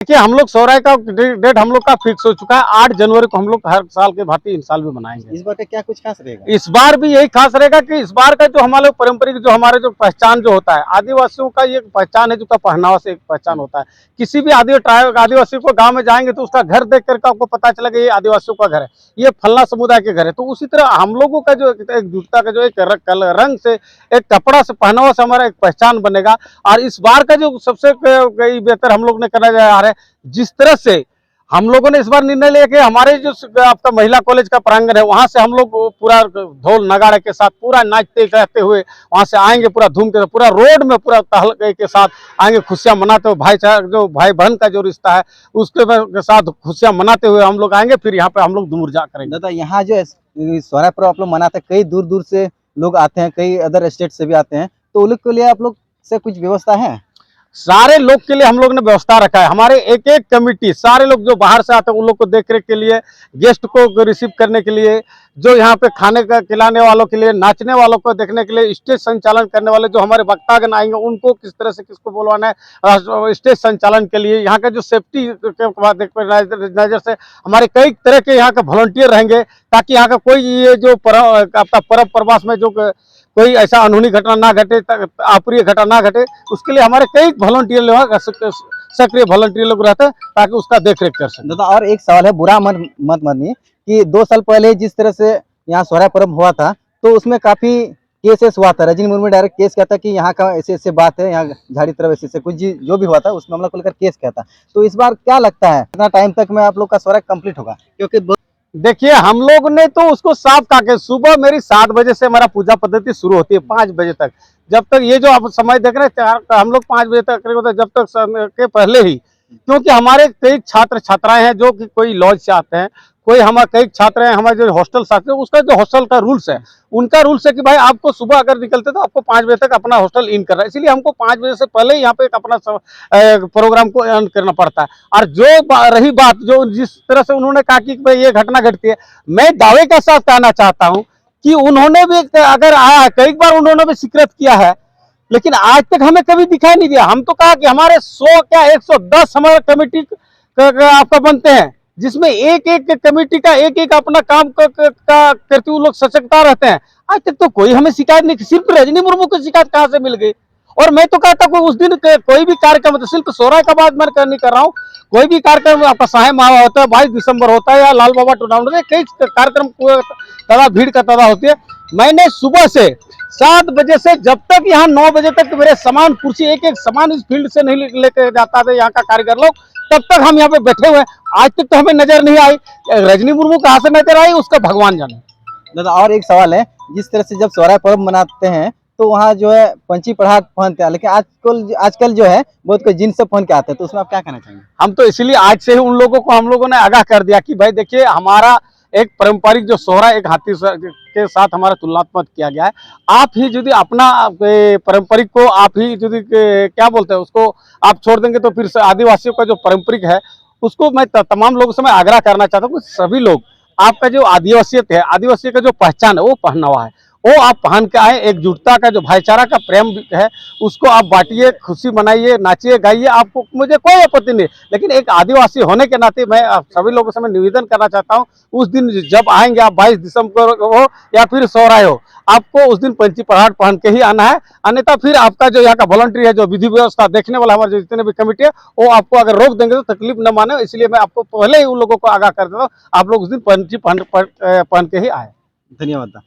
देखिए हम लोग सोहराय का डेट हम लोग का फिक्स हो चुका है। 8 जनवरी को हम लोग हर साल के भांति इस साल भी मनाएंगे। इस बार का क्या कुछ खास रहेगा? इस बार भी यही खास रहेगा कि इस बार का जो हमारे पारंपरिक जो हमारे जो पहचान जो होता है, आदिवासियों का ये पहचान है, जो का पहनावा से एक पहचान होता है। किसी भी आदिवासी को गांव में जाएंगे तो उसका घर देख करके आपको पता चलेगा ये आदिवासियों का घर है, ये फल्ला समुदाय के घर है। तो उसी तरह हम लोगों का जो एकजुटता का जो एक रंग से, एक कपड़ा से, पहनावा से हमारा एक पहचान बनेगा। और इस बार का जो सबसे बेहतर हम लोग ने करना जा रहा है, जिस तरह से हम लोगों ने इस बार निर्णय लिया कि हमारे जो आपका महिला कॉलेज का प्रांगण है, वहां से हम लोग पूरा ढोल नगाड़े के साथ पूरा नाचते गाते हुए वहां से आएंगे, पूरा धूम के पूरा रोड में पूरा तहलके के साथ आएंगे, खुशियां मनाते हुए, भाईचारा जो भाई बहन का जो रिश्ता है उसके साथ खुशियां मनाते हुए हम लोग आएंगे। फिर यहाँ पे हम लोग दूरजा करेंगे। दादा, यहाँ जो सोहराय पर्व आप लोग मनाते हैं, कई दूर दूर से लोग आते हैं, कई अदर स्टेट से भी आते हैं, तो उन लोग के लिए आप लोग से कुछ व्यवस्था है? सारे लोग के लिए हम लोग ने व्यवस्था रखा है। हमारे एक एक कमिटी, सारे लोग जो बाहर से आते हैं उन लोग को देख रेख के लिए, गेस्ट को रिसीव करने के लिए, जो यहाँ पे खाने का खिलाने वालों के लिए, नाचने वालों को देखने के लिए, स्टेज संचालन करने वाले जो हमारे वक्तागण आएंगे उनको किस तरह से किसको बुलवाना है, स्टेज संचालन के लिए यहाँ का जो सेफ्टी के नजर से हमारे कई तरह के यहाँ के वॉलंटियर रहेंगे, ताकि यहाँ का कोई ये जो आपका पर्व प्रवास में जो कोई ऐसा अनहोनी घटना ना घटे, अप्रिय घटना ना घटे, उसके लिए हमारे कई वॉलंटियर लोग, सक्रिय वॉलंटियर लोग रहते हैं, ताकि उसका देख रेख कर सकें। दादा, और एक सवाल है, बुरा मत मानिए, कि 2 साल पहले जिस तरह से यहाँ सोहराय पर्व हुआ था, तो उसमें काफी केसेस हुआ था। रजनी मुर्मू डायरेक्ट केस किया था कि यहाँ का ऐसे ऐसे बात है, यहाँ झाड़ी तरफ ऐसे ऐसे कुछ जो भी हुआ था उस मामला को लेकर केस किया था। तो इस बार क्या लगता है कितना टाइम तक में आप लोग का सोहराय कंप्लीट होगा? क्योंकि देखिए हम लोग ने तो उसको साफ कहा कि सुबह मेरी 7 बजे से हमारा पूजा पद्धति शुरू होती है 5 बजे तक। जब तक ये जो आप समय देख रहे हैं, हम लोग 5 बजे तक होता है, जब तक समय के पहले ही, क्योंकि हमारे कई छात्र छात्राएं हैं जो कि कोई लॉज से आते हैं, कोई हमारे कई छात्र हैं, हमारे जो हॉस्टल साथी हैं, उसका जो हॉस्टल का रूल्स है, उनका रूल्स है कि भाई आपको सुबह अगर निकलते तो आपको 5 बजे तक अपना हॉस्टल इन करना है। इसलिए हमको 5 बजे से पहले ही यहाँ पे अपना प्रोग्राम को एंड करना पड़ता है। और जो रही बात जो जिस तरह से उन्होंने कहा कि भाई ये घटना घटती है, मैं दावे के साथ कहना चाहता हूँ कि उन्होंने भी अगर आया, कई बार उन्होंने भी स्वीकृत किया है, लेकिन आज तक हमें कभी दिखाई नहीं दिया। हम तो कहा कि हमारे 100 क्या 110 हमारे कमेटी आपका बनते हैं, जिसमें एक एक कमेटी का एक एक अपना काम करते हुए लोग सशक्ता रहते हैं। आज तक तो कोई हमें शिकायत नहीं, सिर्फ रजनी मुर्मू को शिकायत कहाँ से मिल गई। और मैं तो कहता हूँ उस दिन कोई भी कार्यक्रम, तो सिर्फ सोहराय का बात मैं नहीं कर रहा हूँ, कोई भी कार्यक्रम आपका साहे माह होता है, 22 दिसंबर होता है, या लाल बाबा टूर्नामेंट में, कई कार्यक्रम तदा भीड़ का तदा होती है। मैंने सुबह से 7 बजे से जब तक यहाँ 9 बजे तक मेरे सामान कुर्सी एक एक सामान इस फील्ड से नहीं लेके जाता था यहाँ का कारीगर लोग, तब तक हम यहाँ पे बैठे हुए हैं। आज तक तो हमें नजर नहीं आई। रजनी मुर्मू कहाँ से नजर आई उसका भगवान जाने। दादा, और एक सवाल है, जिस तरह से जब सोहराय पर्व मनाते हैं तो वहाँ जो है पंची पढ़ाट पहनते हैं, लेकिन आजकल जो है बहुत कोई जीन्स से पहन के आते हैं, तो उसमें आप क्या कहना चाहेंगे? हम तो इसलिए आज से ही उन लोगों को हम लोगों ने आगाह कर दिया कि भाई देखिए हमारा एक पारंपरिक जो सोहराय एक हाथी के साथ हमारा तुलनात्मक किया गया है। आप ही यदि अपना पारंपरिक को आप ही यदि क्या बोलते हैं उसको आप छोड़ देंगे, तो फिर आदिवासियों का जो पारंपरिक है उसको मैं तमाम लोगों से मैं आग्रह करना चाहता हूँ कि सभी लोग आपका जो आदिवासियत है, आदिवासी का जो पहचान है, वो पहनावा है, वो आप पहन के आए। एकजुटता का जो भाईचारा का प्रेम है उसको आप बांटिए, खुशी मनाइए, नाचिए गाइए, आपको मुझे कोई आपत्ति नहीं। लेकिन एक आदिवासी होने के नाते मैं आप सभी लोगों से मैं निवेदन करना चाहता हूँ, उस दिन जब आएंगे आप 22 दिसंबर हो या फिर सोहराय हो, आपको उस दिन पंची पढ़ाट पहन के ही आना है। अन्यथा फिर आपका जो यहाँ का वॉलंटियर है, जो विधि व्यवस्था देखने वाला हमारे जो जितने भी कमेटी है, वो आपको अगर रोक देंगे तो तकलीफ न माने। इसलिए मैं आपको पहले ही उन लोगों को आगाह कर देता हूँ, आप लोग उस दिन पंची पहन के ही आए। धन्यवाद।